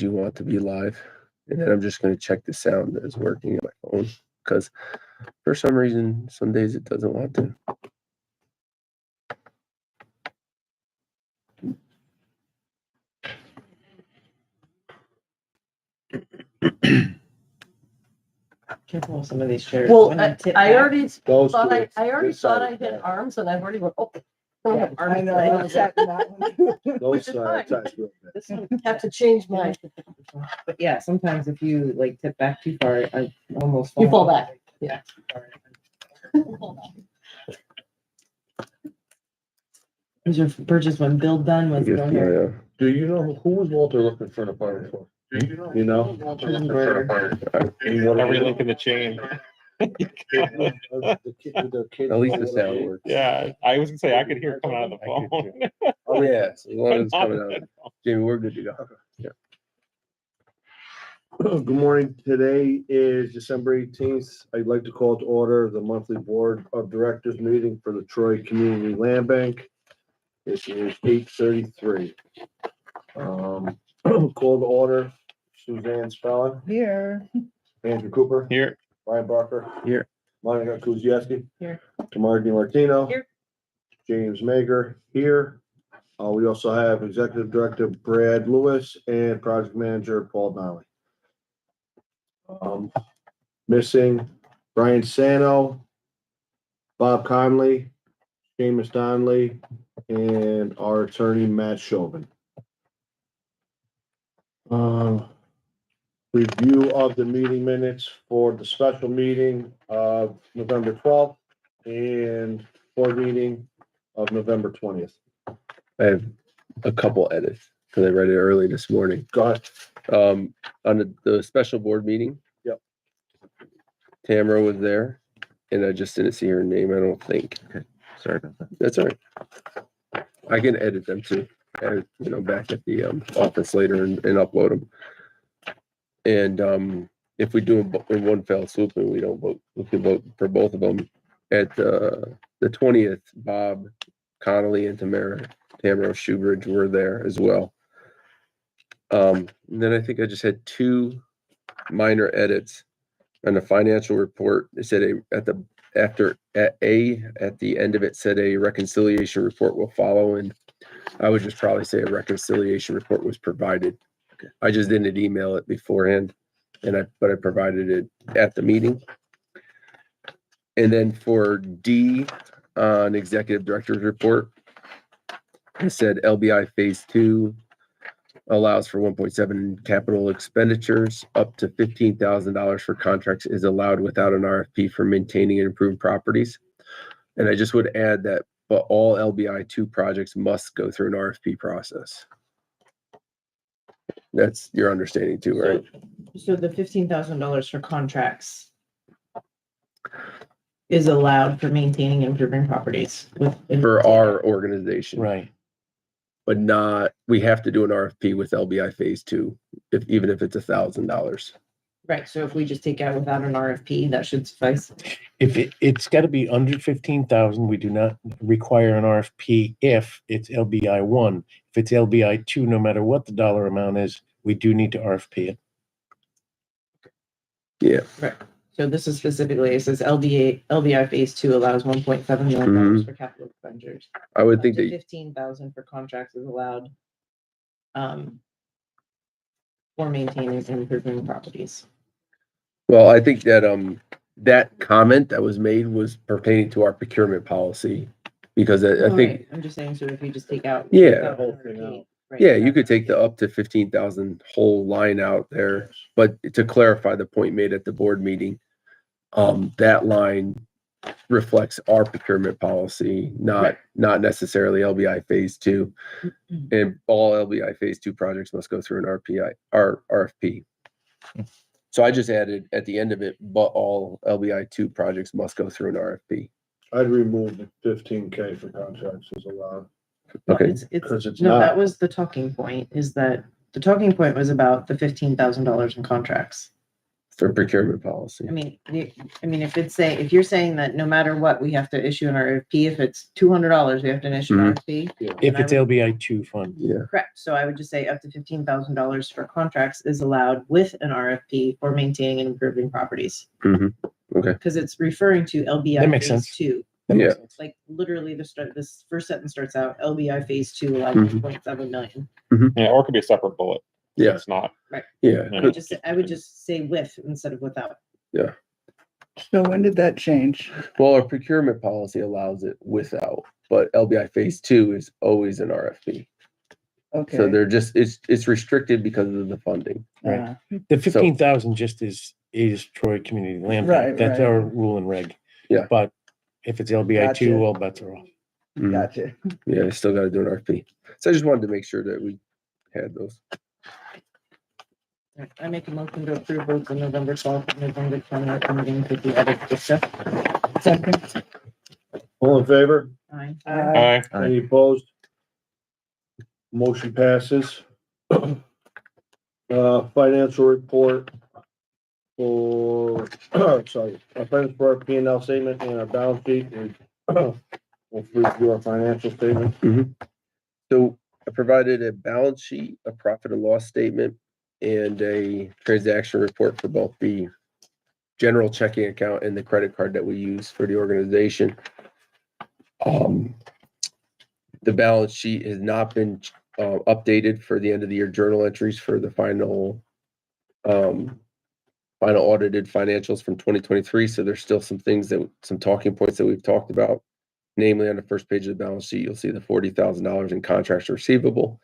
you want to be live? And then I'm just going to check the sound that is working on my phone because for some reason, some days it doesn't want to. Careful with some of these chairs. Well, When you tip I back. already Those thought two, I already this thought side I is hit bad. arms and I've already went, oh. Yeah, I know, I was checking that one. Those is fine. sides real bad. This one, have to change my, But yeah, sometimes if you like tip back too far, I almost you fall back. Yeah. Was your purchase when Bill Dunn I was guess going here? my, Do you know who was Walter looking for an apartment for? You know? Every link in the chain. The kid at least the sound works. Yeah, I was gonna say I could hear it coming out of the phone. Oh, yeah. So as long as it's Not coming the out. headphone. Jamie, we're good to go. Yeah. Good morning. Today is December 18th. I'd like to call to order the monthly Board of Directors meeting for the Troy Community Land Bank. This is 8:33. Call to order Suzanne Spellin, Here. Andrew Cooper, Here, Ryan Barker. Here. Monica Kuzieski. Here. Tamara DiMartino. Here. James Mager here. We also have Executive Director Brad Lewis and Project Manager Paul Donnelly. Missing Brian Sano, Bob Conley, Seamus Donnelly, and our attorney Matt Chauvin. Review of the meeting minutes for the special meeting of November 12th and board meeting of November 20th. I have a couple edits because I read it early this morning. Go ahead. On the special board meeting. Yep. Tamara was there and I just didn't see her name, I don't think. Okay. Sorry about that. That's all right. I can edit them too, back at the office later and upload them. And if we do them in one fell swoop and we don't vote, we can vote for both of them. At the 20th, Bob Connolly and Tamara Shoebridge were there as well. And then I think I just had two minor edits on the financial report. It said at the end of it said a reconciliation report will follow, and I would just probably say a reconciliation report was provided. Okay. I just didn't email it beforehand, but I provided it at the meeting. And then for D on executive director's report, it said LBI phase 2 allows for 1.7 capital expenditures. Up to $15,000 for contracts is allowed without an RFP for maintaining and improving properties. And I just would add that, but all LBI 2 projects must go through an RFP process. That's your understanding too, right? So the $15,000 for contracts is allowed for maintaining and improving properties For our organization. Right. But not, we have to do an RFP with LBI phase 2, even if it's $1,000. Right, so if we just take out without an RFP, that should suffice. If it's got to be under 15,000, we do not require an RFP if it's LBI 1. If it's LBI 2, no matter what the dollar amount is, we do need to RFP it. Yeah. Right. So this is specifically, it says LBI phase 2 allows $1.7 million for capital expenditures. I would think that 15,000 for contracts is allowed for maintaining and improving properties. Well, I think that that comment that was made was pertaining to our procurement policy, because I think, Right. I'm just saying, so if you just take out. Yeah. without Whole an thing RFP, out. right, yeah, you without could take an the up to 15,000 whole line out there. But to clarify the point made at the board meeting, that line reflects our procurement policy, not necessarily LBI phase 2. RFP. And all LBI phase 2 projects must go through an RFP. So I just added at the end of it, but all LBI 2 projects must go through an RFP. I'd remove the 15K for contracts is allowed. Okay. Because it's No, not. that was the talking point, is that the talking point was about the $15,000 in contracts. for procurement policy. I mean, if you're saying that no matter what, we have to issue an RFP, if it's $200, we have to issue an RFP. If I it's would- LBI 2 fund. Yeah. Correct. So I would just say up to $15,000 for contracts is allowed with an RFP for maintaining and improving properties. Mhm. Okay. Because it's referring to LBI That makes phase sense. 2. That makes Yeah. sense. Like literally this first sentence starts out, LBI phase 2 allows Mhm. 1.7 million. Yeah, or it could be a separate bullet. So Yeah. It's not. Yeah. I would just say with instead of without. So when did that change? Well, our procurement policy allows it without, but LBI phase 2 is always an RFP. So Okay. they're just, it's restricted because of the funding. Right. The 15,000 just is Troy Community Land Bank. Right, That's right. our rule and reg. Yeah. But if it's LBI 2, Gotcha. all bets are off. Mhm. Gotcha. Yeah, I still gotta do an RFP. So I just wanted to make sure that we had those. I make a motion to approve both the November 12th and November 20th meetings with the edit discussed. Second. All in favor? Aye. Aye. Any opposed? Motion passes. Financial report for, sorry, our financial report, P and L statement and our balance sheet and we'll review our financial statement. So I provided a balance sheet, a profit and loss statement, and a transaction report for both the general checking account and the credit card that we use for the organization. The balance sheet has not been updated for the end of the year journal entries for the final audited financials from 2023. So there's still some things some talking points that we've talked about. Namely, on the first page of the balance sheet, you'll see the $40,000 in contracts receivable.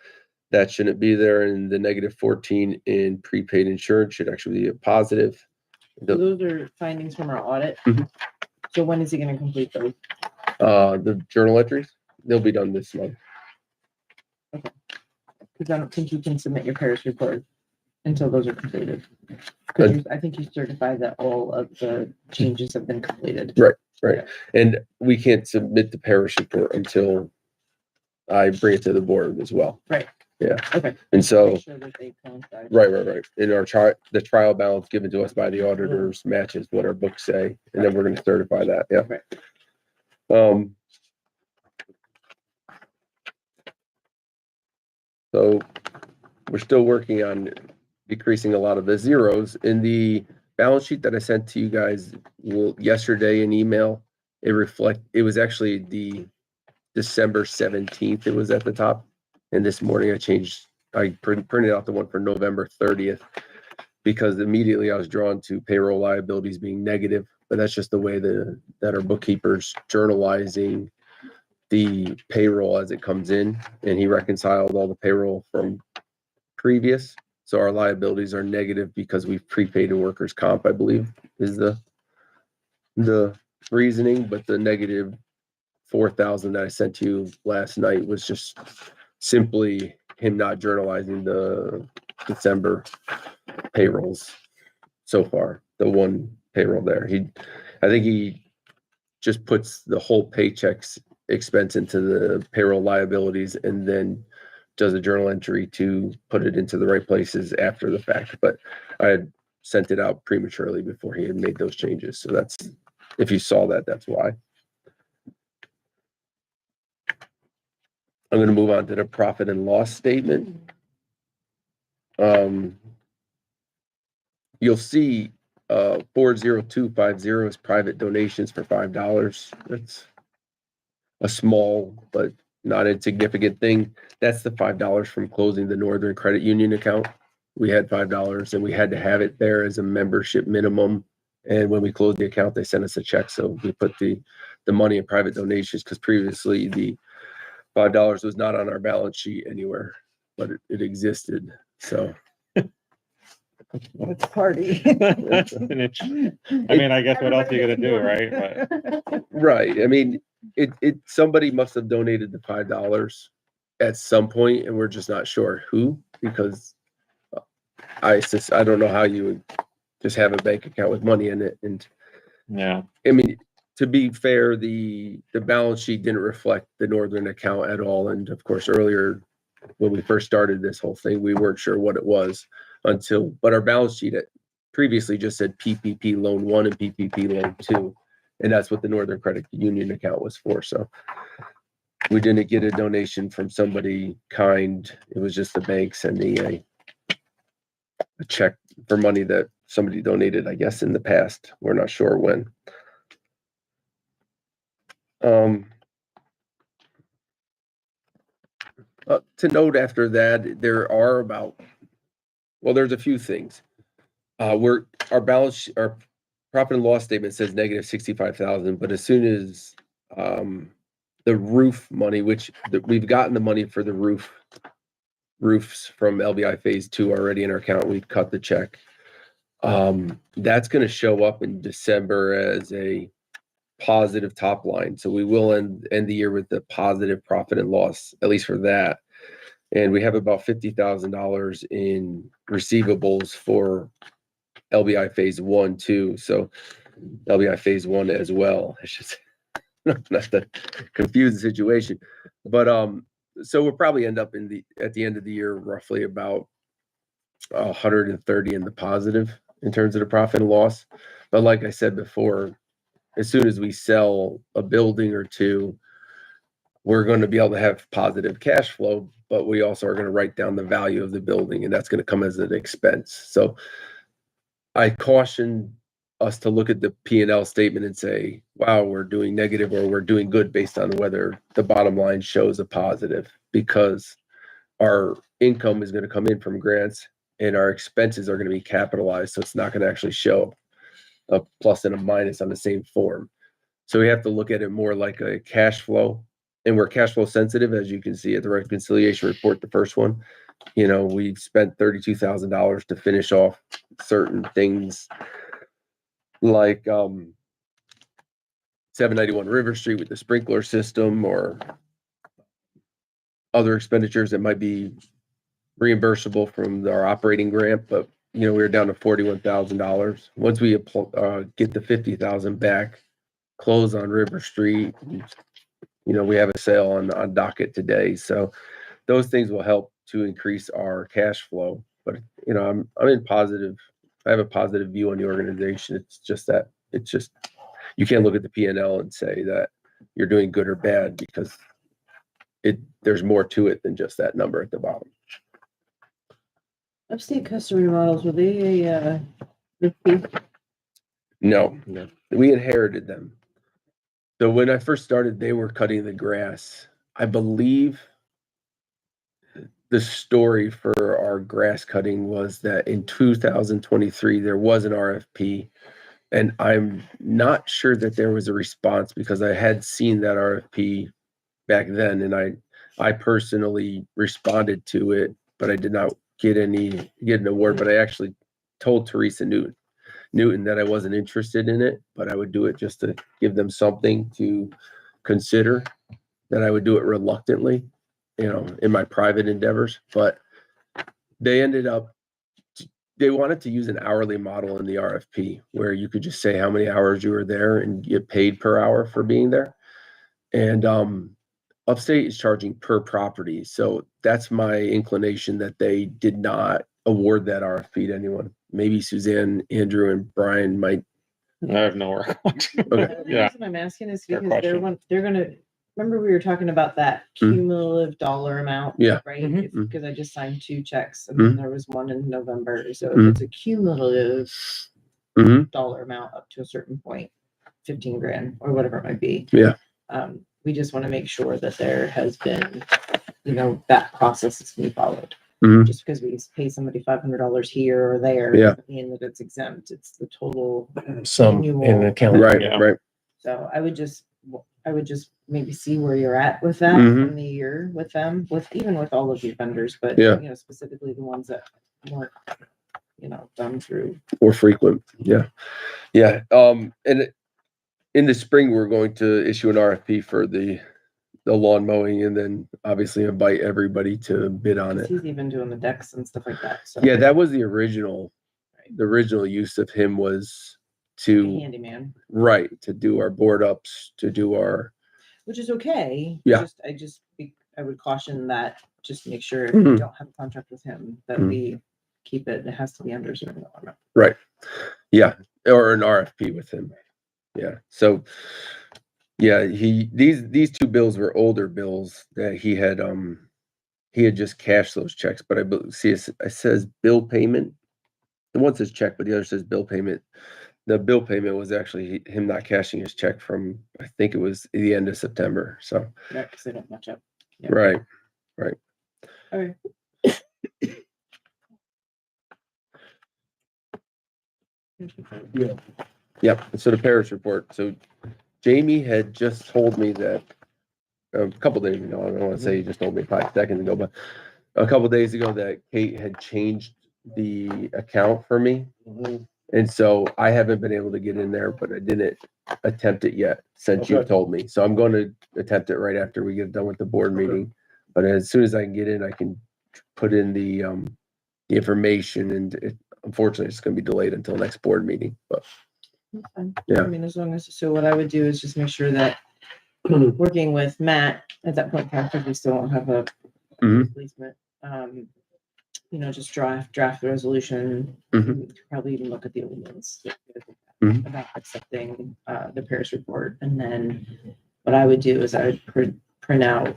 That shouldn't be there, and the -14 in prepaid insurance should actually be a positive. So those are findings from our audit. Mhm. So when is he gonna complete those? The journal entries, they'll be done this month. Because I don't think you can submit your Paris report until those are completed. Because I think you certified that all of the changes have been completed. Right. And we can't submit the parish report until I bring it to the board as well. Right. Yeah. Okay. And so, Make sure that they coincide. right. In our chart, the trial balance given to us by the auditors matches what our books say, and then we're gonna certify that, yeah. Right. So we're still working on decreasing a lot of the zeros in the balance sheet that I sent to you guys yesterday in email. It was actually the December 17th. It was at the top. And this morning I printed out the one for November 30th because immediately I was drawn to payroll liabilities being negative, but that's just the way that our bookkeeper's journalizing the payroll as it comes in, and he reconciled all the payroll from previous. So our liabilities are negative because we've prepaid a workers' comp, I believe, is the reasoning, but the -4,000 that I sent you last night was just simply him not journalizing the December payrolls so far, the one payroll there. I think he just puts the whole paychecks expense into the payroll liabilities and then does a journal entry to put it into the right places after the fact. But I had sent it out prematurely before he had made those changes. So that's, if you saw that, that's why. I'm going to move on to the profit and loss statement. You'll see 40250 is private donations for $5. That's a small but not insignificant thing. That's the $5 from closing the Northern Credit Union account. We had $5 and we had to have it there as a membership minimum. And when we closed the account, they sent us a check. So we put the money in private donations because previously the $5 was not on our balance sheet anywhere, but it existed. So It's a party. And I mean, I guess what else are you gonna do, right? But right. I mean, somebody must have donated the $5 at some point, and we're just not sure who, because I don't know how you would just have a bank account with money in it. And yeah, I mean, to be fair, the balance sheet didn't reflect the Northern account at all. And of course, earlier when we first started this whole thing, we weren't sure what it was but our balance sheet previously just said PPP loan 1 and PPP loan 2. And that's what the Northern Credit Union account was for. So we didn't get a donation from somebody kind. It was just the bank sending a check for money that somebody donated, I guess, in the past. We're not sure when. To note after that, there are there's a few things. Our profit and loss statement says negative 65,000, but as soon as the roof money, we've gotten the money for the roofs from LBI phase 2 already in our account, we've cut the check. That's going to show up in December as a positive top line. So we will end the year with a positive profit and loss, at least for that. And we have about $50,000 in receivables for LBI phase 1 too. So LBI phase 1 as well. I should say, not to confuse the situation, but so we'll probably end up at the end of the year roughly about 130 in the positive in terms of the profit and loss. But like I said before, as soon as we sell a building or two, we're going to be able to have positive cash flow, but we also are going to write down the value of the building, and that's going to come as an expense. So I caution us to look at the P&L statement and say, wow, we're doing negative or we're doing good based on whether the bottom line shows a positive, because our income is going to come in from grants and our expenses are going to be capitalized. So it's not going to actually show a plus and a minus on the same form. So we have to look at it more like a cash flow, and we're cash flow sensitive, as you can see at the reconciliation report, the first one. We've spent $32,000 to finish off certain things like 791 River Street with the sprinkler system, or other expenditures that might be reimbursable from our operating grant, but we were down to $41,000. Once we get the $50,000 back, close on River Street, we have a sale on docket today. So those things will help to increase our cash flow. But I'm in positive. I have a positive view on the organization. It's just you can't look at the P&L and say that you're doing good or bad, because there's more to it than just that number at the bottom. Upstate custom remodels, were they a repeat? No, we inherited them. So when I first started, they were cutting the grass. I believe the story for our grass cutting was that in 2023, there was an RFP, and I'm not sure that there was a response, because I had seen that RFP back then, and I personally responded to it, but I did not get an award. But I actually told Teresa Newton that I wasn't interested in it, but I would do it just to give them something to consider, that I would do it reluctantly, in my private endeavors. But they wanted to use an hourly model in the RFP, where you could just say how many hours you were there and get paid per hour for being there. And Upstate is charging per property. So that's my inclination that they did not award that RFP to anyone. Maybe Suzanne, Andrew, and Brian might. I have no work. Okay. The Yeah. reason I'm asking is Fair because question. they're gonna, remember we were talking about that cumulative dollar amount? Yeah. Right? Mhm. Because I just signed 2 checks, and then there was one in November. So if it's a cumulative dollar amount up to a certain point, 15 grand or whatever it might be. Yeah. We just want to make sure that there has been, that process is being followed. Mhm. Just because we pay somebody $500 here or there, Yeah. doesn't mean that it's exempt. It's the total. Some in an account. Right, Yeah. right. So I would just maybe see where you're at with that Mhm. from the year with them, even with all of your vendors, but Yeah. specifically the ones that weren't, done through. More frequent. Yeah. Yeah. And in the spring, we're going to issue an RFP for the lawn mowing, and then obviously invite everybody to bid on it. He's even doing the decks and stuff like that. So Yeah, that was the original use of him, was to handyman, to do our board ups, to do our. which is okay. Yeah. I would caution that, just to make sure if we don't have a contract with him, that we keep it. It has to be under a certain amount. Right. Yeah, or an RFP with him. Yeah, so, yeah, these two bills were older bills that he had just cashed those checks, but see, it says bill payment. The one says check, but the other says bill payment. The bill payment was actually him not cashing his check from, I think it was the end of September, so, Right, because they don't match up. Yeah. right. All right. Yep, so the parish report, so Jamie had just told me that a couple days ago, I don't want to say he just told me 5 seconds ago, but a couple days ago that Kate had changed the account for me. And so I haven't been able to get in there, but I didn't attempt it yet since you Okay. told me. So I'm going to attempt it right after we get done with the board Okay. meeting. But as soon as I can get in, I can put in the information, and unfortunately it's going to be delayed until next board meeting, but That's fine. Yeah. I mean, as long as, so what I would do is just make sure that working with Matt at that point in time, because we still don't have a Mhm. replacement, just draft the resolution. Mhm. You could probably even look at the ordinance Mhm. about accepting the Paris report. And then what I would do is I would print out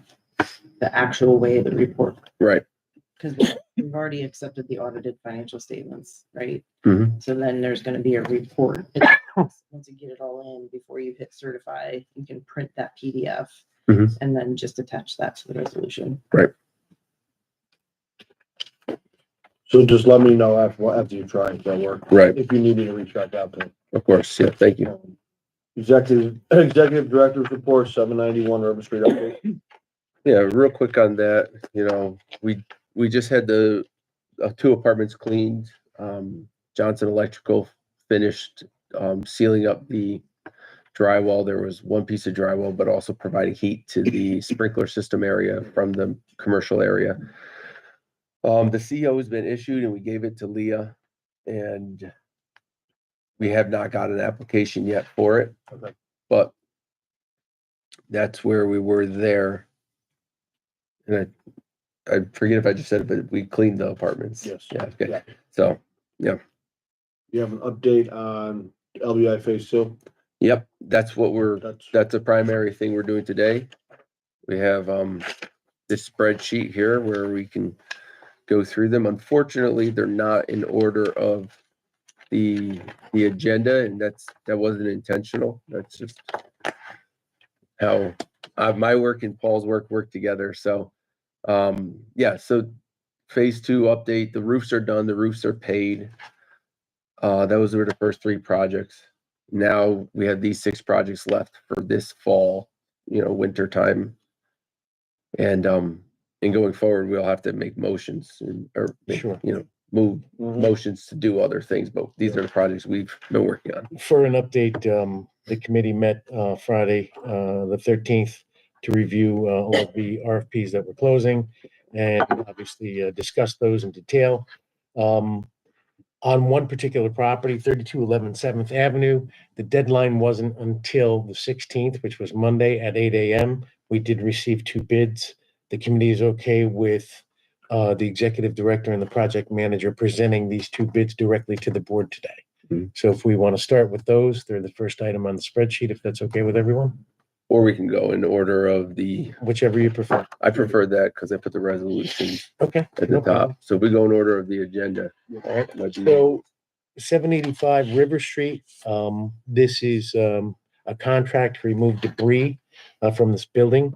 the actual way the report, right. because we've already accepted the audited financial statements, right? Mhm. So then there's gonna be a report. Once you get it all in, before you hit certify, you can print that PDF Mhm. and then just attach that to the resolution. So just let me know after you try it, that work. Right. If you need me to reach back out to him. Of course, yeah, thank you. Executive Director's Report, 791 River Street update. Yeah, real quick on that, we just had the 2 apartments cleaned. Johnson Electrical finished sealing up the drywall. There was one piece of drywall, but also providing heat to the sprinkler system area from the commercial area. The CO has been issued and we gave it to Leah, and we have not got an application yet for it. Okay. But that's where we were there. And I forget if I just said it, but we cleaned the apartments. Yes. Yeah, okay. Yeah. So, You have an update on LBI Phase 2? yep, that's That's that's a primary thing we're doing today. We have this spreadsheet here where we can go through them. Unfortunately, they're not in order of the agenda, and that wasn't intentional. That's just how my work and Paul's work together. So so phase 2 update, the roofs are done, the roofs are paid. Those were the first 3 projects. Now we have these 6 projects left for this fall, winter time. And going forward, we'll have to make motions Sure. move motions to do other things, but these are the projects we've been working on. For an update, the committee met Friday, the 13th, to review all of the RFPs that we're closing and obviously discuss those in detail. On one particular property, 3211 7th Avenue, the deadline wasn't until the 16th, which was Monday at 8 a.m. We did receive 2 bids. The committee is okay with the executive director and the project manager presenting these 2 bids directly to the board today. Mhm. So if we want to start with those, they're the first item on the spreadsheet, if that's okay with everyone, Or we can go in order of whichever you prefer. I prefer that because I put the resolutions Okay. at no the problem. top. So if we go in order of the agenda. All right, might be- so 785 River Street, this is a contract to remove debris from this building.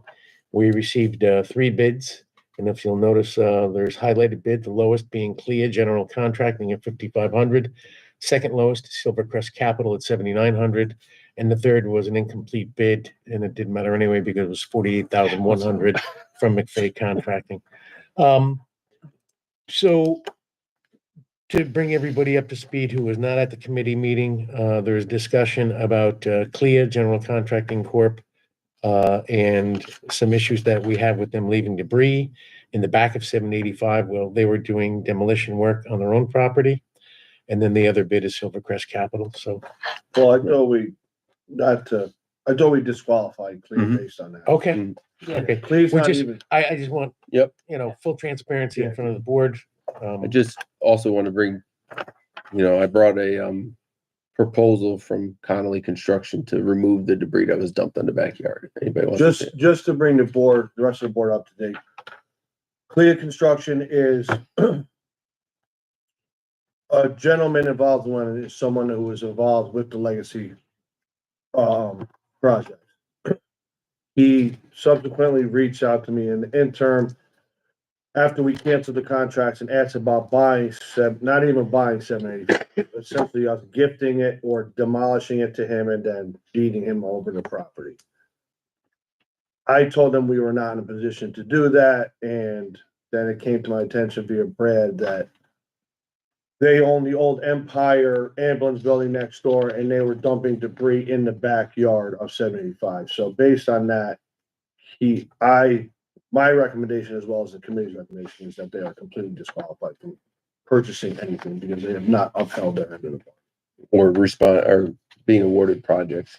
We received 3 bids, and if you'll notice, there's highlighted bid, the lowest being Clea General Contracting at 5,500. Second lowest is Silvercrest Capital at 7,900, and the third was an incomplete bid, and it didn't matter anyway because it was 48,100 from McFay Contracting. So to bring everybody up to speed who was not at the committee meeting, there was discussion about Clea General Contracting Corp. And some issues that we have with them leaving debris in the back of 785. Well, they were doing demolition work on their own property. And then the other bid is Silvercrest Capital. So, Well, I thought we disqualified Clea Mhm. based on that. okay. Mm. Okay. Clea's We not just, even, I just want, Yep. full transparency in Yeah. front of the board. I just also want to bring, I brought a proposal from Connolly Construction to remove the debris that was dumped on the backyard. Anybody want to say? Just to bring the rest of the board up to date. Clea Construction is a gentleman involved in it, is someone who was involved with the legacy project. He subsequently reached out to me in the interim after we canceled the contracts and asked about not even buying 780, essentially us gifting it or demolishing it to him and then deeding him over the property. I told them we were not in a position to do that, and then it came to my attention via Brad that they own the old Empire ambulance building next door, and they were dumping debris in the backyard of 785. So based on that, my recommendation, as well as the committee's recommendation, is that they are completely disqualified from purchasing anything because they have not upheld their end of the bargain. Or being awarded projects.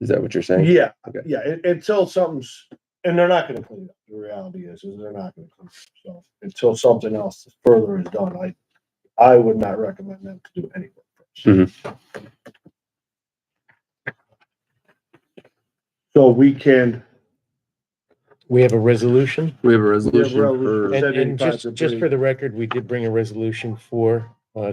Is that what you're saying? Yeah, Okay. yeah, until something's, and they're not gonna clean it up. The reality is they're not gonna clean it up. So until something else further is done, I would not recommend them to do anything. Mhm. So We have a resolution. We have a resolution resolution. for, And just for the record, we did bring a resolution for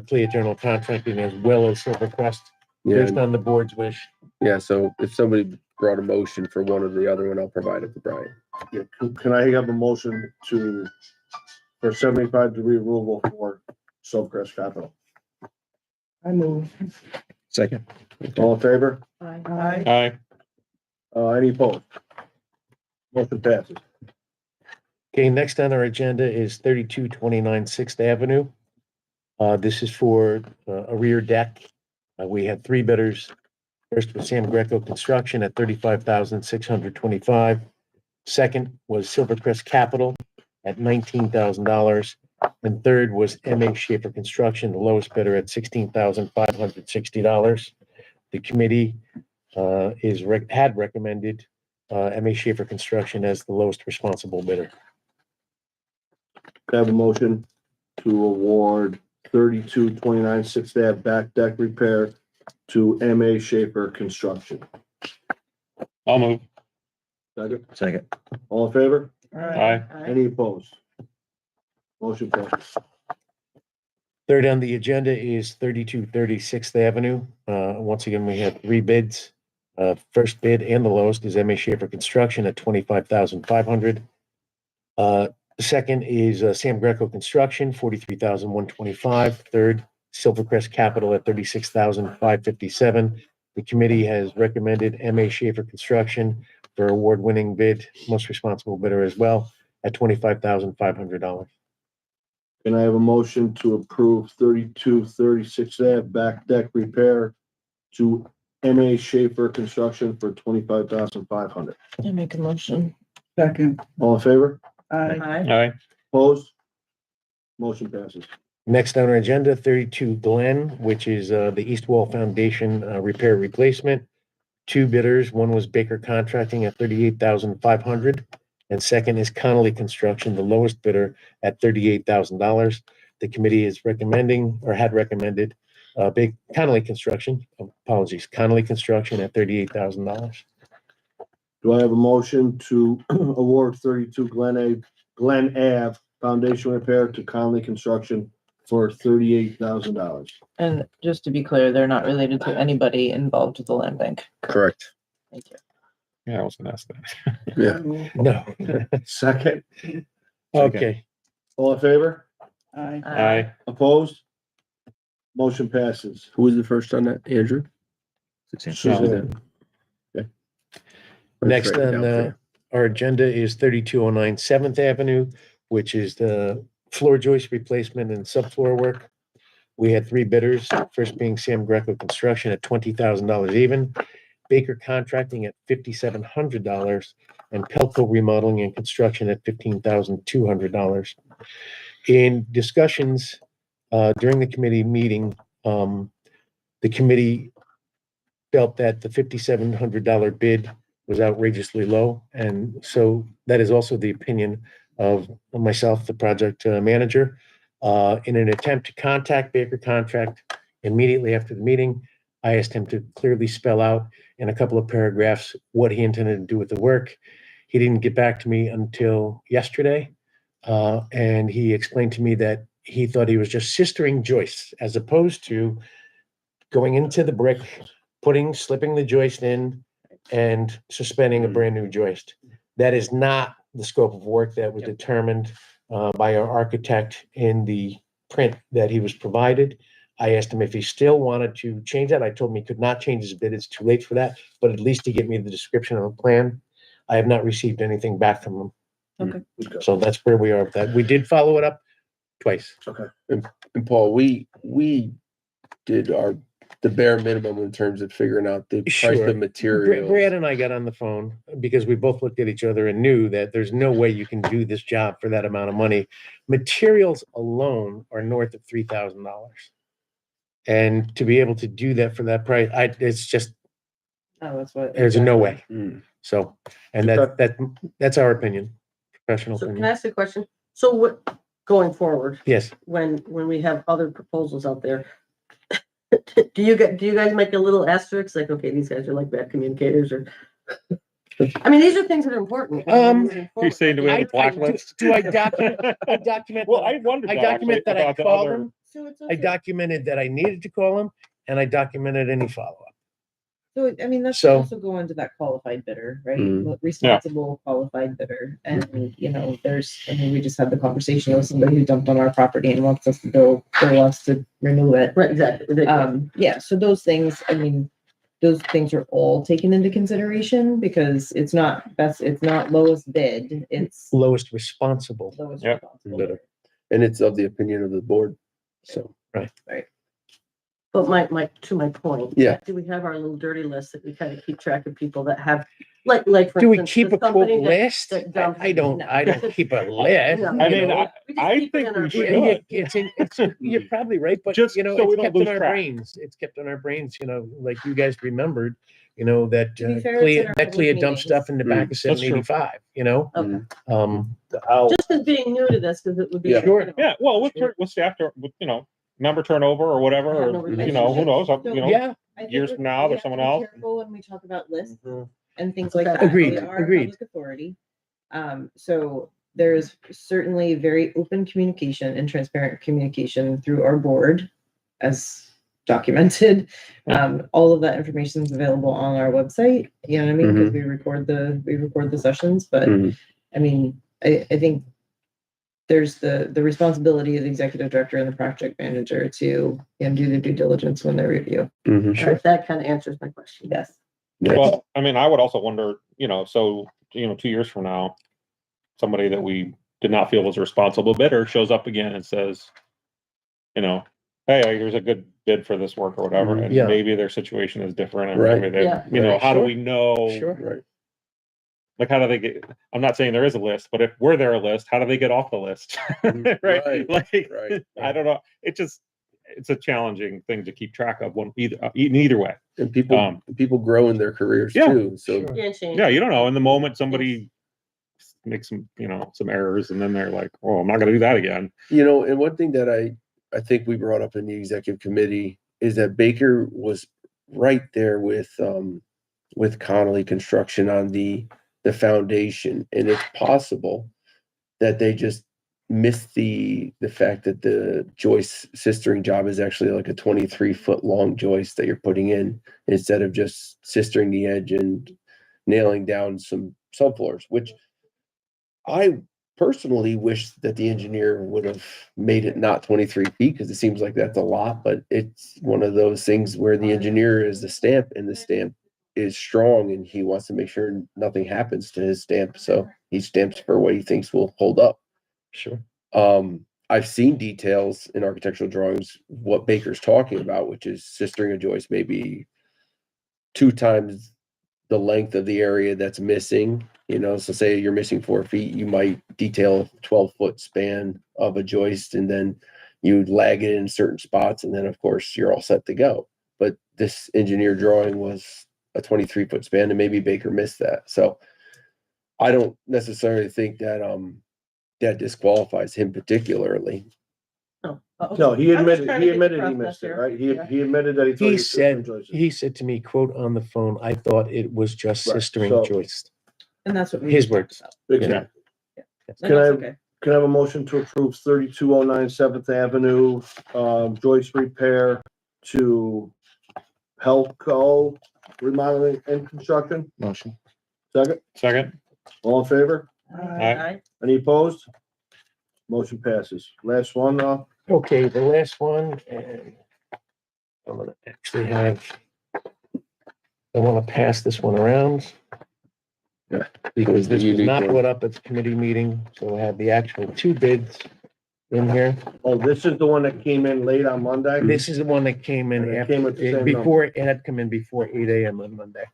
Clea General Contracting as well as Silvercrest, based yeah, on the board's wish. yeah, so if somebody brought a motion for one or the other one, I'll provide it to Brian. Yeah, can I have a motion for 75 degree removal for Silvercrest Capital? I move. Second. All in favor? Aye. Aye. Any opposed? Motion passes. Okay, next on our agenda is 3229 Sixth Avenue. This is for a rear deck. We had three bidders. First was Sam Greco Construction at $35,625. Second was Silvercrest Capital at $19,000. And third was M.A. Schaefer Construction, the lowest bidder at $16,560. The committee had recommended M.A. Schaefer Construction as the lowest responsible bidder. Can I have a motion to award 3229 Sixth Ave back deck repair to M.A. Schaefer Construction? I'll move. Second. All in favor? Aye. Any opposed? Motion passes. Third on the agenda is 3230 Sixth Avenue. Once again, we have three bids. First bid and the lowest is M.A. Schaefer Construction at $25,500. Second is Sam Greco Construction, $43,125. Third, Silvercrest Capital at $36,557. The committee has recommended M.A. Schaefer Construction for award-winning bid, most responsible bidder as well, at $25,500. Can I have a motion to approve 3236 Ave back deck repair to M.A. Schaefer Construction for $25,500? I make a motion. Second. All in favor? Aye. Aye. Opposed? Motion passes. Next on our agenda, 32 Glen, which is the East Wall Foundation repair replacement. Two bidders. One was Baker Contracting at $38,500. And second is Connolly Construction, the lowest bidder at $38,000. The committee is recommending or had recommended Connolly Construction at $38,000. Do I have a motion to award 32 Glen Ave foundation repair to Conley Construction for $38,000? And just to be clear, they're not related to anybody involved with the land bank. Correct. Thank you. Yeah, I was gonna ask that. Yeah. No. Second. Okay. All in favor? Aye. Aye. Opposed? Motion passes. Who was the first on that? Andrew? Suzanne. Okay. Next Write it on down for our agenda is 3209 Seventh Avenue, which is the floor joist replacement and subfloor work. We had three bidders, first being Sam Greco Construction at $20,000 even, Baker Contracting at $5,700, and Pelco Remodeling and Construction at $15,200. In discussions during the committee meeting, the committee felt that the $5,700 bid was outrageously low. And so that is also the opinion of myself, the project manager. In an attempt to contact Baker Contract immediately after the meeting, I asked him to clearly spell out in a couple of paragraphs what he intended to do with the work. He didn't get back to me until yesterday. And he explained to me that he thought he was just sistering joists as opposed to going into the brick, slipping the joist in and suspending a brand new joist. That is not the scope of work that was determined by our architect in the print that he was provided. I asked him if he still wanted to change that. I told him he could not change his bid. It's too late for that, but at least to give me the description of the plan. I have not received anything back from him. Okay. So that's where we are with that. We did follow it up twice. And Paul, we did the bare minimum in terms of figuring out the price Sure. of materials. Brad and I got on the phone because we both looked at each other and knew that there's no way you can do this job for that amount of money. Materials alone are north of $3,000. And to be able to do that for that price, it's just, Oh, that's what. there's no way. Mm. So, and that's our opinion, professional So can I opinion. ask a question? So what, going forward, Yes. when we have other proposals out there, do you guys make a little asterisk, like, okay, these guys are like bad communicators, or? I mean, these are things that are important. You're saying do we have a blacklist? Do I document? I document. Well, I wondered I that document actually that I about the called other. him. So it's I okay. documented that I needed to call him, and I documented any follow-up. So, I mean, that's So- also go into that qualified bidder, right? Mm. Responsible qualified bidder. And, you know, we just had the conversation with somebody who dumped on our property and wants us to bill us to renew it. Right, exactly. Yeah, so those things, I mean, those things are all taken into consideration because it's not lowest bid, it's Lowest responsible. lowest Yep. responsible Bidder. bidder. And it's of the opinion of the board. So, But to my point. Yeah. Do we have our little dirty list that we kind of keep track of people that have, like for Do we instance, keep this a quote company that- list? that dumps- I don't keep a list. No. I you mean, know. We just I keep it think in our we brain. should. You're probably right, but Just you know, so we it's don't kept in lose our track. brains. It's kept in our brains, you know, like you guys remembered, you know, that To be fair, it's in our public Clea dumped meetings. stuff in the back of That's true. 785, you know? Okay. Just Just as being new to this, because it would be. Yeah. you know, Yeah, well, with staff, member turnover or whatever, Have no or, who knows, yeah, I think years we- from now, we there's have to someone be else. Careful when we talk about lists Mhm. and things like that. Agreed, We are a agreed. public authority. So there's certainly very open communication and transparent communication through our board as documented. All of that information is available on our website, you know what I mean? Because we record the sessions, but Mhm. I mean, I think there's the responsibility of the executive director and the project manager to do the due diligence when they review. Mhm. all right, that kind of answers my question. Yes. Yeah. Well, I mean, I would also wonder, 2 years from now, somebody that we did not feel was a responsible bidder shows up again and says, hey, here's a good bid for this work or whatever, and Yeah. maybe their situation is different, and Right. maybe they, Yeah. how do Sure. we know? Sure. Right. Like, how do they get? I'm not saying there is a list, but if we're there a list, how do they get off the list? Mhm. Right? Right. Like, Right. I don't know. It's a challenging thing to keep track of either way. And people grow in their careers Yeah. too. So Sure. Yeah, change. Yeah, you don't know. In the moment, somebody makes some errors, and then they're like, "Oh, I'm not going to do that again." and one thing that I think we brought up in the executive committee is that Baker was right there with Connolly Construction on the foundation, and it's possible that they just missed the fact that the joist sistering job is actually like a 23-foot long joist that you're putting in instead of just sistering the edge and nailing down some subfloors, which I personally wish that the engineer would have made it not 23 feet, because it seems like that's a lot, but it's one of those things where the engineer is the stamp, and the stamp is strong, and he wants to make sure nothing happens to his stamp. So he stamps for what he thinks will hold up. Sure. I've seen details in architectural drawings, what Baker's talking about, which is sistering a joist maybe 2 times the length of the area that's missing. So say you're missing 4 feet, you might detail 12-foot span of a joist, and then you lag it in certain spots, and then of course you're all set to go. But this engineer drawing was a 23-foot span, and maybe Baker missed that. So I don't necessarily think that that disqualifies him particularly. No. No, he I'm just admitted, trying he to get the admitted he process missed it, here. right? Yeah. He admitted that he thought He he was sistering said, joists. he said to me, quote, on the phone, I thought it was just Right, sistering so- joist. And that's what we His just talked words. about. Exactly. And Can that's I- okay. Can I have a motion to approve 3209 Seventh Avenue, joist repair to Pelco Remodeling and Construction? Motion. Second, all in favor? Aye. Any opposed? Motion passes. Last one, Okay, the last one, and I'm gonna actually I want to pass this one around. Yeah. Because this was Unique not one. brought up at the committee meeting, so I have the actual two bids in here. oh, this is the one that came in late on Monday? This is the one that came in And it after, came with the same before, it had come in before 8 a.m. on Monday.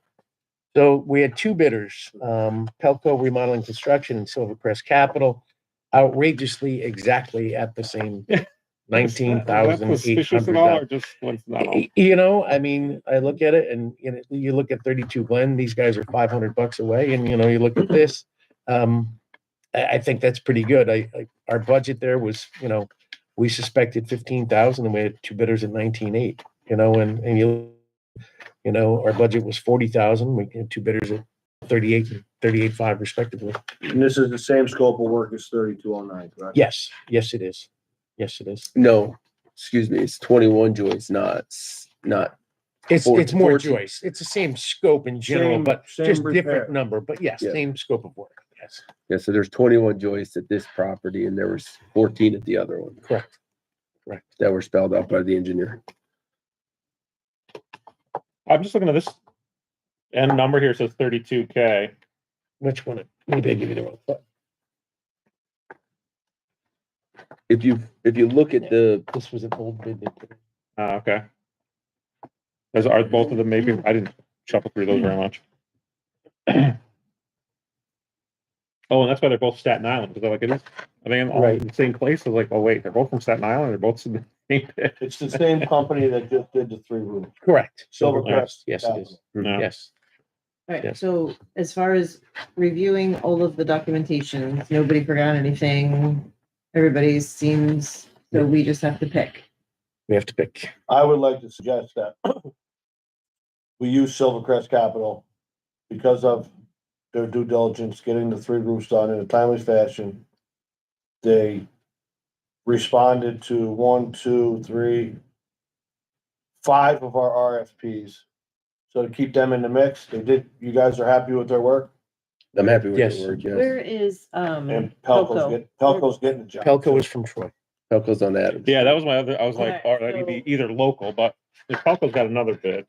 So we had two bidders, Pelco Remodeling Construction and Silvercrest Capital, outrageously exactly at the same bid, Is that suspicious at all, or $19,800. just coincidental? You know, I mean, I look at it and, you know, you look at 32 Glen, these guys are $500 away, and, you know, you look at this. I think that's pretty good. Our budget there was, you know, we suspected 15,000 and we had two bidders at 19,800, you know, and you know, our budget was 40,000. We had two bidders at 38 and 38.5 respectively. And this is the same scope of work as 3209, correct? Yes, yes, it is. Yes, it is. No, excuse me, it's 21 joists, not, It's Four- more 14. joist. It's the same scope in general, Same- but same just repair. different number. But yes, Yeah. same scope of work. Yes, yeah, so there's 21 joists at this property and there was 14 at the other one correct. that were spelled out by the engineer. I'm just looking at this end number here, says 32K. Which one? Maybe I give you the wrong thought. If you look at the, This was an old bid. Okay. Those are both of them, maybe, I didn't shuffle through those very much. Oh, and that's why they're both Staten Island, because they're like, are they in all Right. the same place? I was like, oh, wait, they're both from Staten Island, they're both in the same pit. It's the same company that just did the three rooms. Correct. Silvercrest. Yes, it is. No. Yes. Right, Yes. so as far as reviewing all of the documentation, nobody forgot anything. Everybody seems, so we just have to pick. We have to pick. I would like to suggest that we use Silvercrest Capital because of their due diligence, getting the three roofs done in a timely fashion. They responded to 1, 2, 3, 5 of our RFPs. So to keep them in the mix, they did, you guys are happy with their work? I'm happy with Yes. the work, yes. Where is, And Pelco? Pelco's getting the job. Pelco is from Troy. Pelco's on that. Yeah, that was my other, I was like, Okay, already so- either local, but if Pelco's got another bid.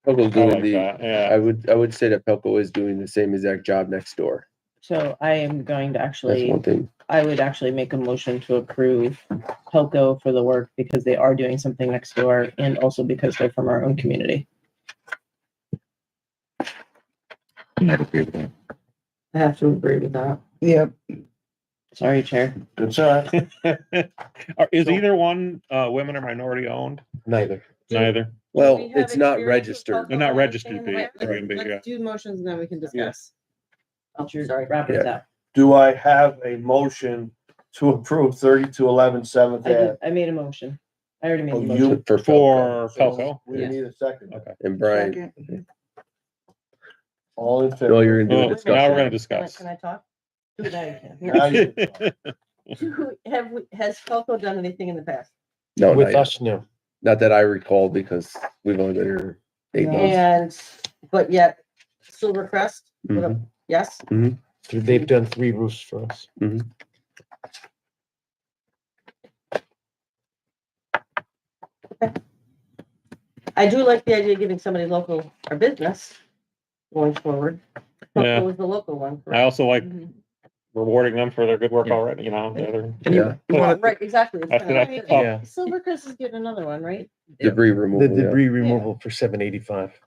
Pelco's I doing like the, that, yeah. I would say that Pelco is doing the same exact job next door. So I am going to That's actually, one thing. I would actually make a motion to approve Pelco for the work because they are doing something next door and also because they're from our own community. I have to agree with that. Yep. Sorry, Chair. It's all right. Is either one, women or minority owned? Neither. Neither. Well, Do we have it's not experience with registered. They're not Pelco? registered, Anything they- in the they're way? gonna be, yeah. Let's do motions and then we can discuss. Oh, Sure, sorry. wrap it up. Do I have a motion to approve 3211 Seventh Ave? I made a motion. I already made Oh, a you- motion. For For Pelco. Pelco? We Yeah. need a second. Okay. And Brian, Second. All in no, favor? you're gonna do a Well, now we're discussion. gonna discuss. Can I talk? Do that Now again. you- Has Pelco done anything in the past? No, not With yet. us, no. Not that I recall because we've only been here 8 No. months. And, but yet Silvercrest, Mhm. yes? They've done three roofs for us. I do like the idea of giving somebody local or business going forward. Yeah. Pelco was the local one. I also like Mhm. rewarding them for their good work Yeah. already, you know, they're. Yeah, Well, right, exactly. It's After kinda that, like- oh, Yeah. Silvercrest is getting another one, right? debris The removal, yeah. debris removal for 785.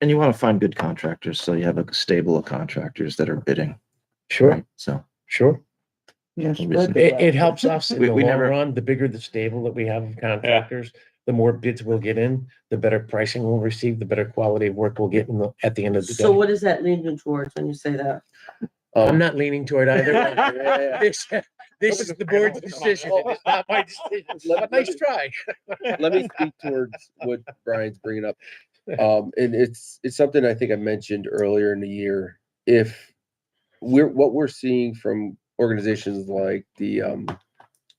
And you want to find good contractors, so you have a stable of contractors that are bidding, Sure, right? So sure. Yes. Obviously. It helps us in We- the we long never- run. The bigger the stable that we have of contractors, the more bids we'll get in, the better pricing we'll receive, the better quality of work we'll get at the end of the So day. what does that lean you towards when you say that? I'm Um, not leaning toward either. This is the board's decision. It is not my decision. But nice try. Let me speak towards what Brian's bringing up. And it's something I think I mentioned earlier in the year. If what we're seeing from organizations like the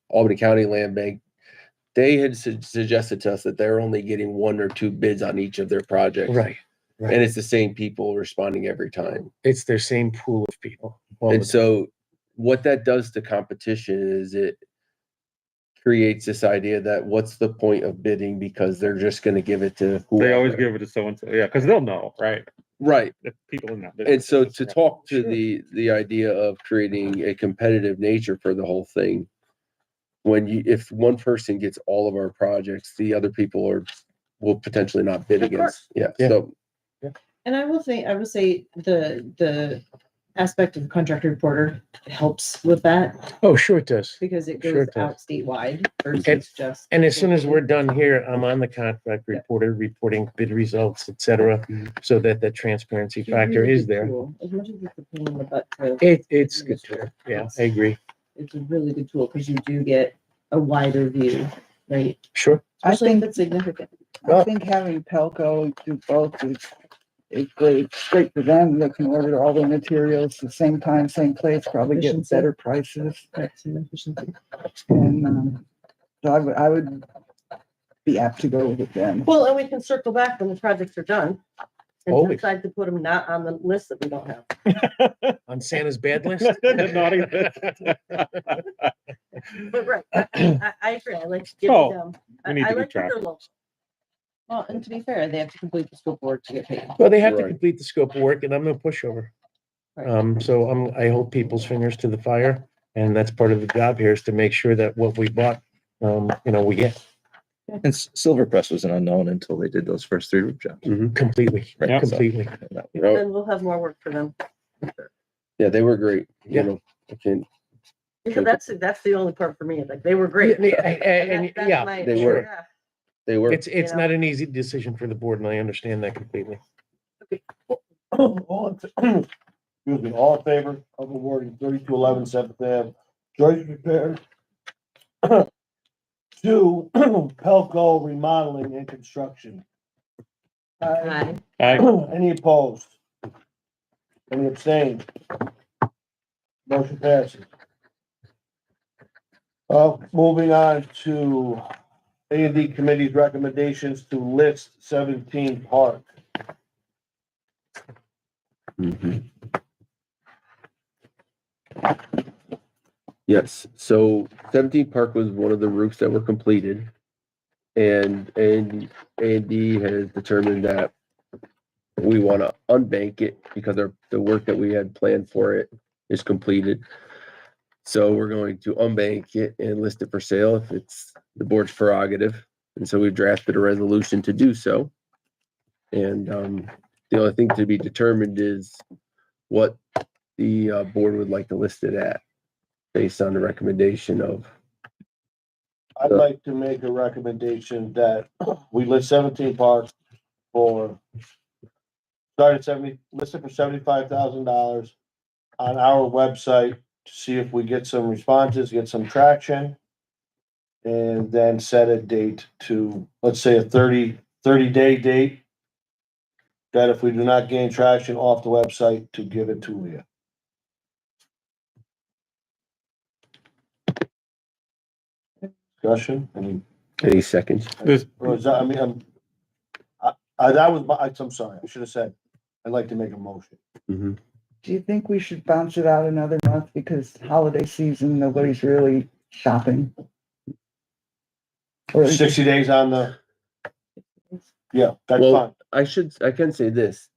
Albany County Land Bank, they had suggested to us that they're only getting 1 or 2 bids on each of their projects. Right. And it's the same people responding every time. It's their same pool of people. all the And so what that does to competition is it creates this idea that what's the point of bidding because they're just going to give it to whoever. They always give it to so-and-so, yeah, because they'll know, right? Right. If people in that. And so business, to right. talk to Sure. the idea of creating a competitive nature for the whole thing, if one person gets all of our projects, the other people will potentially not bid Of course. against. Yeah. Yeah. So And I would say the aspect of the contractor reporter helps with that Oh, sure it does. because it Sure goes it does. out statewide versus just. And as soon as we're done here, I'm on the contract Yeah. reporter, reporting bid results, et cetera, so that the transparency It's a factor really is good there. tool. As much as it's a pain in the butt to, It's good. too. Yeah, I agree. it's a really good tool because you do get a wider view, right? Sure. I Especially if think, it's significant. I think having Pelco do both is great. It's great for them. They can order all their materials the same time, same place, probably get Efficiency. better prices. Right, some efficiency. And, so I would be apt to go with it then. Well, and we can circle back when the projects are done. And Always. decide to put them not on the list that we don't have. On Santa's bad list? The naughty list. But right, I agree. I like giving Oh, them. we need I to keep like that track. they're local. Well, and to be fair, they have to complete the scope work to get paid. Well, they have to Right. complete the scope of work and I'm no pushover. Right. So I hold people's fingers to the fire and that's part of the job here is to make sure that what we bought, we get And Silvercrest was an unknown until they did those first 3 roof jobs. completely, Right, Yeah. so completely. that- Oh. Then we'll have more work for them. yeah, they were great. Yeah. I can't. Yeah, that's the only part for me. Like, they were great. And That's yeah, my- they were. yeah. They were. it's You know? not an easy decision for the board and I understand that completely. All excuse me, all in favor of awarding 3211 Seventh Ave Joyce Repair to Pelco Remodeling and Construction. Aye. Any opposed? Any abstained? Motion passes. Moving on to A&D Committee's recommendations to list 17 Park. Mhm. Yes, so 17 Park was one of the roofs that were completed. And A&D has determined that we want to unbank it because the work that we had planned for it is completed. So we're going to unbank it and list it for sale if it's the board's prerogative. And so we've drafted a resolution to do so. And the only thing to be determined is what the board would like to list it at based on the recommendation of. I'd like to make a recommendation that we list 17 parks for listed for $75,000 on our website to see if we get some responses, get some traction. And then set a date to, let's say, a 30-day date. That if we do not gain traction off the website, to give it to Leah. Discussion, Any seconds? or is that, I mean, that was my, I'm sorry, I should have said, I'd like to make a motion. Mhm. Do you think we should bounce it out another month because holiday season, nobody's really shopping? Or 60 days on the. Yeah, that's fine. Well, I can say this.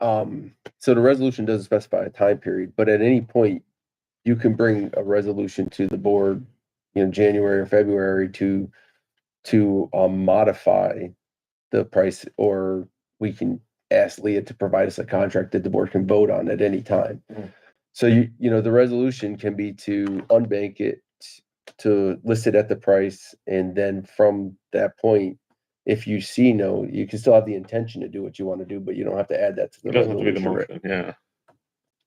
So the resolution doesn't specify a time period, but at any point, you can bring a resolution to the board, January or February to modify the price, or we can ask Leah to provide us a contract that the board can vote on at any time. Mhm. So the resolution can be to unbank it, to list it at the price, and then from that point, if you see you can still have the intention to do what you want to do, but you don't have to add that to the It doesn't have to be the resolution. motion, yeah.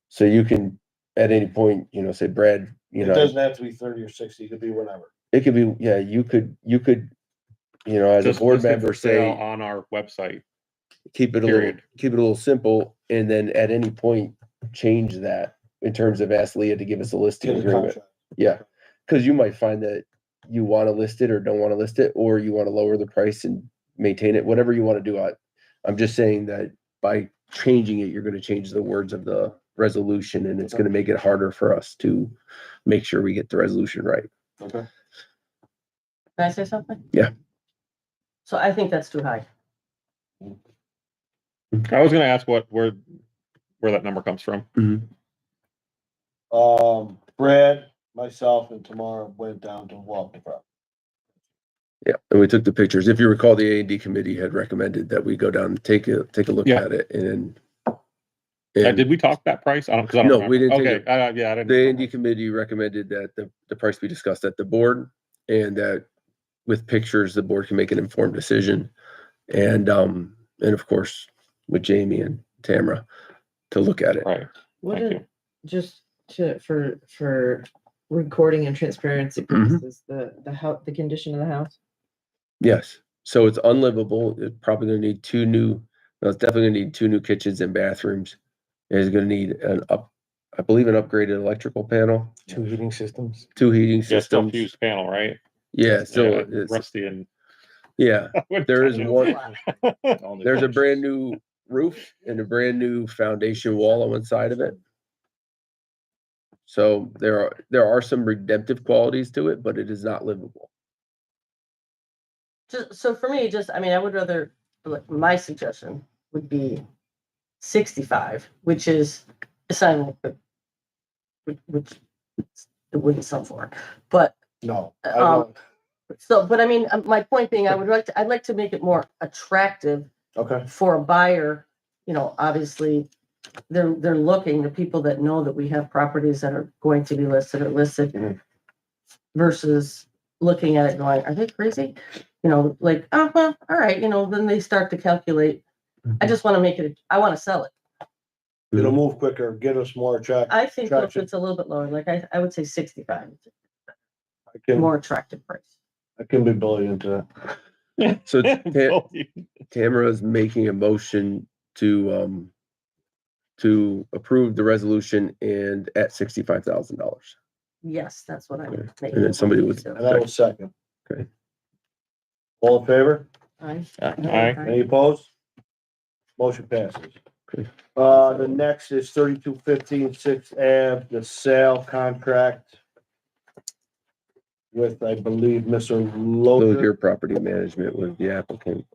So you can, at any point, say, Brad, you It know, doesn't have to be 30 or 60, it could be whatever. it could be, yeah, you could, as a Just board list it member for sale say, on our website. keep it period. keep it a little simple, and then at any point, change that in terms of ask Leah to give us a listing Get the agreement. contract. Yeah, because you might find that you want to list it or don't want to list it, or you want to lower the price and maintain it, whatever you want to do. I'm just saying that by changing it, you're going to change the words of the resolution, and it's going to make it harder for us to make sure we get the resolution right. Okay. Can I say something? Yeah. So I think that's too high. I was gonna ask where that number comes from. Brad, myself, and Tamara went down to walk the property. Yeah, and we took the pictures. If you recall, the A&D committee had recommended that we go down and take a look Yeah. at it, and Did we talk that price? I don't No, remember. we didn't take Okay, it. yeah, I didn't. the A&D committee recommended that the price be discussed at the board, and that with pictures, the board can make an informed decision. And of course, with Jamie and Tamara to look at it. Right. What Thank did, you. just for recording and transparency purposes, the condition of the house? Yes. So it's unlivable. It's probably gonna need it's definitely gonna need 2 new kitchens and bathrooms. It's gonna need I believe an upgraded electrical panel, 2 heating systems. 2 heating Yeah, it's still systems. fused panel, right? Yeah, so Yeah, it's, rusty and. yeah, there is one, All new there's a pictures. brand new roof and a brand new foundation wall on one side of it. So there are some redemptive qualities to it, but it is not livable. So for me, I mean, I would rather, like, my suggestion would be 65, which is, it's not even, which it wouldn't sell for, but, No. I Um, don't. but I mean, my point being, I'd like to make it more attractive Okay. for a buyer. You know, obviously, they're looking, the people that know that we have properties that are going to be listed are listed Mhm. versus looking at it going, are they crazy? You know, like, oh, well, all right, you know, then they start to calculate. I just want to make it, I want to sell it. It'll move quicker, get us more attractive. I think if Traction. it's a little bit lower, like I would say 65, I more attractive price. can be bullied into that. So Tamara is making a motion to approve the resolution and at $65,000. Yes, that's what I'm Okay. making. And then somebody would- And I will second. Okay. All in favor? Aye. Aye. Any opposed? Motion passes. Okay. The next is 3215 6th Ave, the sale contract with, I believe, Mr. Load your Loder. property management with the applicant.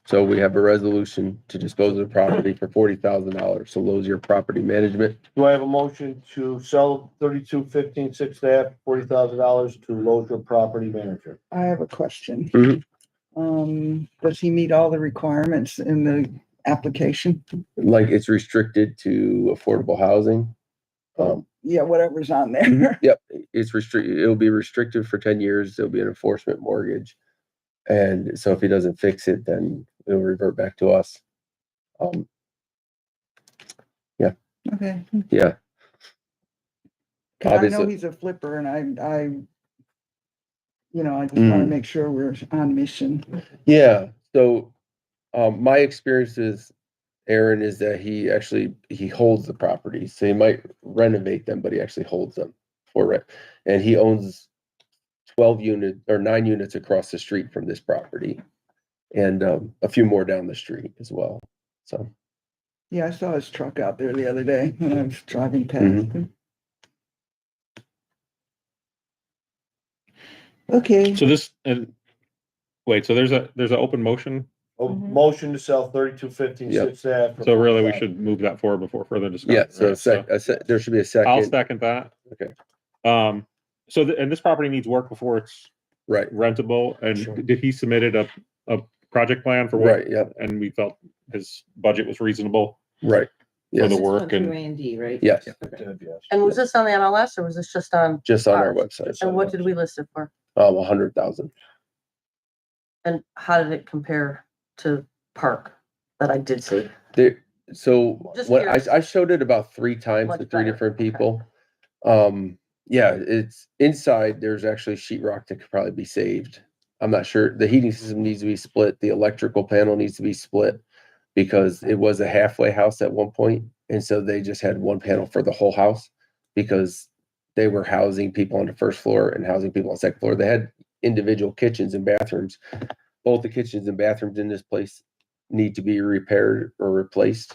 So we have a resolution to dispose of the property for $40,000. So Lowe's your property management. Do I have a motion to sell 3215 6th Ave, $40,000 to Loder Property Manager? I have a question. Mhm. Does he meet all the requirements in the application? Like it's restricted to affordable housing. Yeah, whatever's on there. Yep, it's restricted. It'll be restricted for 10 years. There'll be an enforcement mortgage. And so if he doesn't fix it, then it'll revert back to us. Okay. Yeah. 'Cause I know Obviously- he's a flipper and I just want to make sure we're on mission. Yeah, so, my experience is, Aaron, is that he holds the properties, so he might renovate them, but he actually holds them for rent. And he owns 9 units across the street from this property. And, a few more down the street as well, so. Yeah, I saw his truck out there the other day when I was driving past. Mhm. Okay, So this, wait, so there's an open motion, Motion to sell 3215 Yep. 6th Ave. for so really we $40,000. should move that forward before further discussion. Yeah, so right? there should be a I'll second, second that. Okay. So and this property needs work before it's right, rentable, and Sure. did he submitted a project plan for what? right, yeah, And we felt his budget was reasonable right, for yes, the work and. A&D, right? yes, Okay. Yes. And was this on the MLS or was this just on, just on our Ours. website. and what did we list it for? 100,000. And how did it compare to Park that I did see? So Just when curious. I showed it about 3 times Much to 3 better. different Okay. people. Yeah, it's inside, there's actually sheetrock that could probably be saved. I'm not sure. The heating system needs to be split. The electrical panel needs to be split because it was a halfway house at one point, and so they just had one panel for the whole house because they were housing people on the first floor and housing people on the second floor. They had individual kitchens and bathrooms. Both the kitchens and bathrooms in this place need to be repaired or replaced.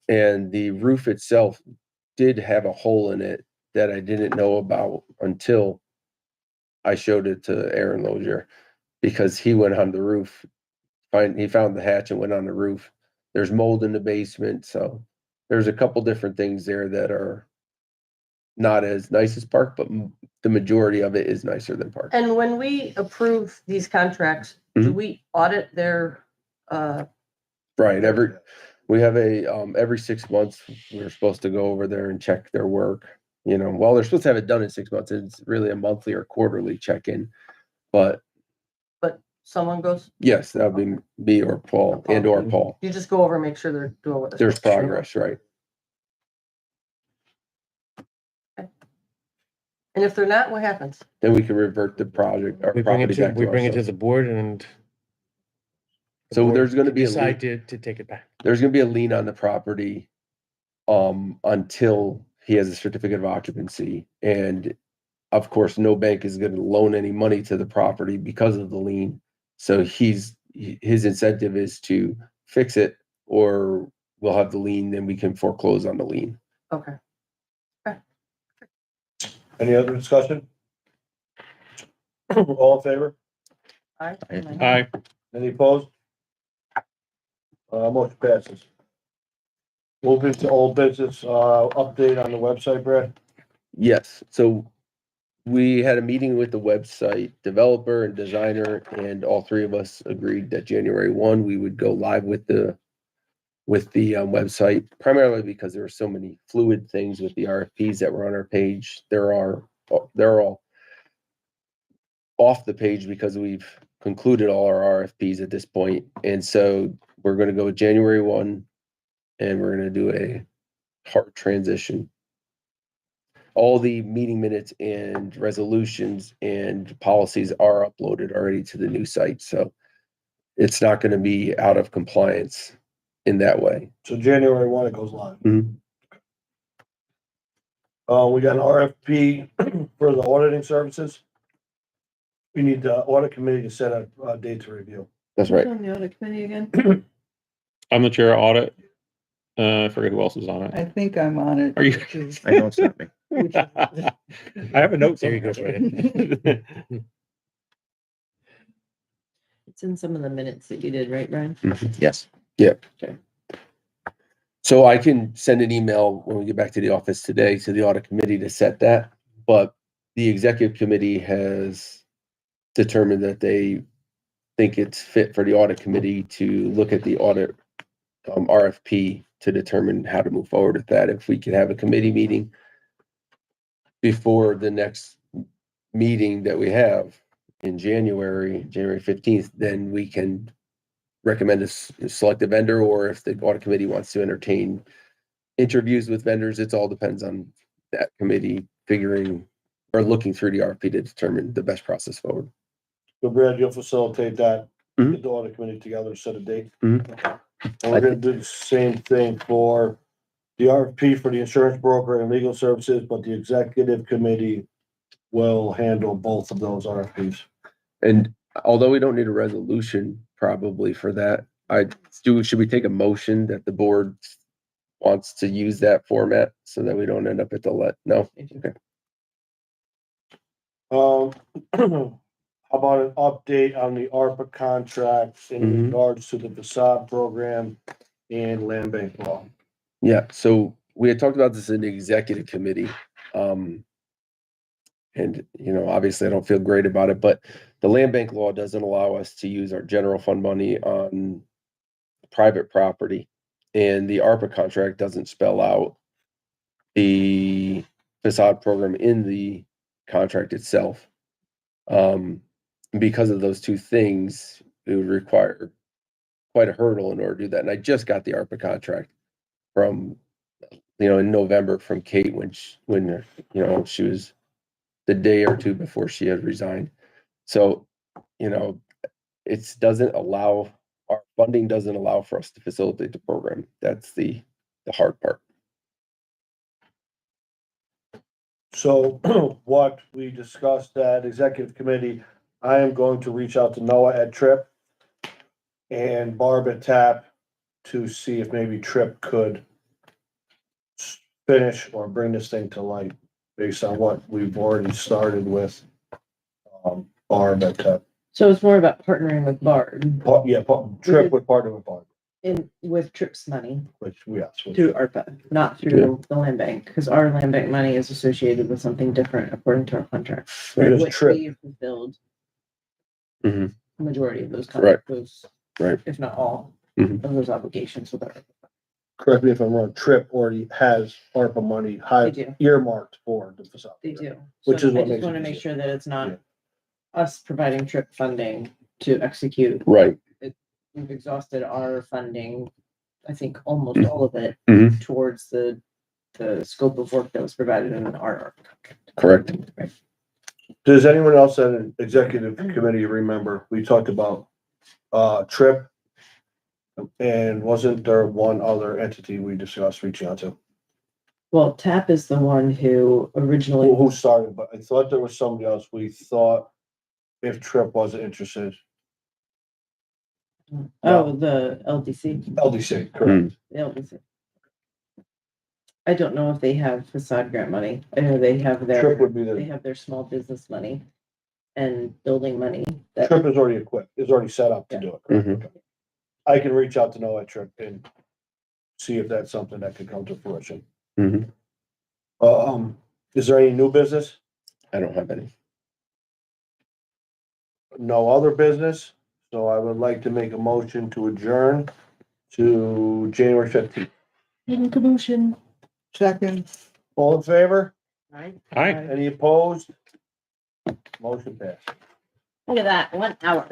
And the roof itself did have a hole in it that I didn't know about until I showed it to Aaron Lozier because he went on the roof. He found the hatch and went on the roof. There's mold in the basement, so there's a couple different things there that are not as nice as Park, but the majority of it is nicer than Park. And when we approve these contracts, do Mhm. we audit their, Right, we have every 6 months, we're supposed to go over there and check their work. Well, they're supposed to have it done in 6 months. It's really a monthly or quarterly check-in. But but someone goes, yes, that would be me or Paul or Paul. you just go over and make sure they're doing what they're There's supposed to do. progress, right? And if they're not, what happens? Then we can revert the project or We bring it property to, back we to bring it to ourselves. the board and. the So board there's gonna can be a decide to take it back. There's gonna be a lien on the property until he has a certificate of occupancy. And of course, no bank is gonna loan any money to the property because of the lien. So his incentive is to fix it, or we'll have the lien, then we can foreclose on the lien. Okay. Any other discussion? All in favor? All right. Aye. Any opposed? Motion passes. Moving to old business, update on the website, Brad. Yes, so we had a meeting with the website developer and designer, and all three of us agreed that January 1, we would go live with the website, primarily because there were so many fluid things with the RFPs that were on our page. They're all off the page because we've concluded all our RFPs at this point. And so we're going to go with January 1, and we're going to do a hard transition. All the meeting minutes and resolutions and policies are uploaded already to the new site. So it's not going to be out of compliance in that way. So January 1, it goes live. Mhm. We got an RFP for the auditing services. We need the audit committee to set a date to review. That's right. On the audit committee again? I'm the chair of audit. I forget who else is on it. I think I'm on it. Are you? which is- I know it's not me. I have a note. There you go, somewhere. It's in some of the minutes that you did, right, Brian? Yes. So I can send an email when we get back to the office today to the audit committee to set that, but the executive committee has determined that they think it's fit for the audit committee to look at the audit RFP to determine how to move forward with that. If we could have a committee meeting before the next meeting that we have in January 15th, then we can recommend select a vendor, or if the audit committee wants to entertain interviews with vendors, it all depends on that committee figuring or looking through the RFP to determine the best process forward. So Brad, you'll facilitate that, Mhm. get the audit committee together, set a date. Mhm. And we're gonna do the same thing for the RFP for the insurance broker and legal services, but the executive committee will handle both of those RFPs. And although we don't need a resolution probably for that, should we take a motion that the board wants to use that format so that we don't end up at the no? Okay. How about an update on the ARPA contracts in Mhm. regards to the facade program and land bank law? Yeah, so we had talked about this in the executive committee. And, obviously I don't feel great about it, but the land bank law doesn't allow us to use our general fund money on private property. And the ARPA contract doesn't spell out the facade program in the contract itself. Because of those two things, it would require quite a hurdle in order to do that. And I just got the ARPA contract from, in November from Kate when she was the day or two before she had resigned. So, our funding doesn't allow for us to facilitate the program. That's the hard part. So what we discussed at executive committee, I am going to reach out to Noah at Trip and Barb at TAP to see if maybe Trip could finish or bring this thing to light based on what we've already started with Barb at TAP. So it's more about partnering with Bard Trip would partner with Barb, with TRIPS money which, yes. through ARPA, not through the land bank, because our land bank money is associated with something different according to our contract. Because Which Trip, we fulfilled Mhm. the majority of those Right. those, Right. if not all Mhm. of those obligations with our. correct me if I'm wrong, Trip already has ARPA money They do. earmarked for the facility. They do. Which So is what I just makes it want to make easier. sure that it's Yeah. not us providing TRIP funding to execute. Right. We've exhausted our funding, I think almost all of it, Mhm. towards the scope of work that was provided in our contract. Correct. Right. Does anyone else on an executive committee remember, we talked about, Trip? And wasn't there one other entity we discussed reaching out to? Well, TAP is the one who originally, Who started, but I thought there was somebody else we thought if Trip wasn't interested. the LDC, LDC, correct. the LDC. I don't know if they have facade grant money. I know they have Trip would be they the, have their small business money and building money that, Trip is already equipped, is already set up to do it. correct? Mhm. Okay. I can reach out to Noah at Trip and see if that's something that could come to fruition. Mhm. Is there any new business? I don't have any. No other business, so I would like to make a motion to adjourn to January 15th. in commotion. Second. All in favor? Right? All right. Any opposed? Motion passed. Look at that, 1 hour.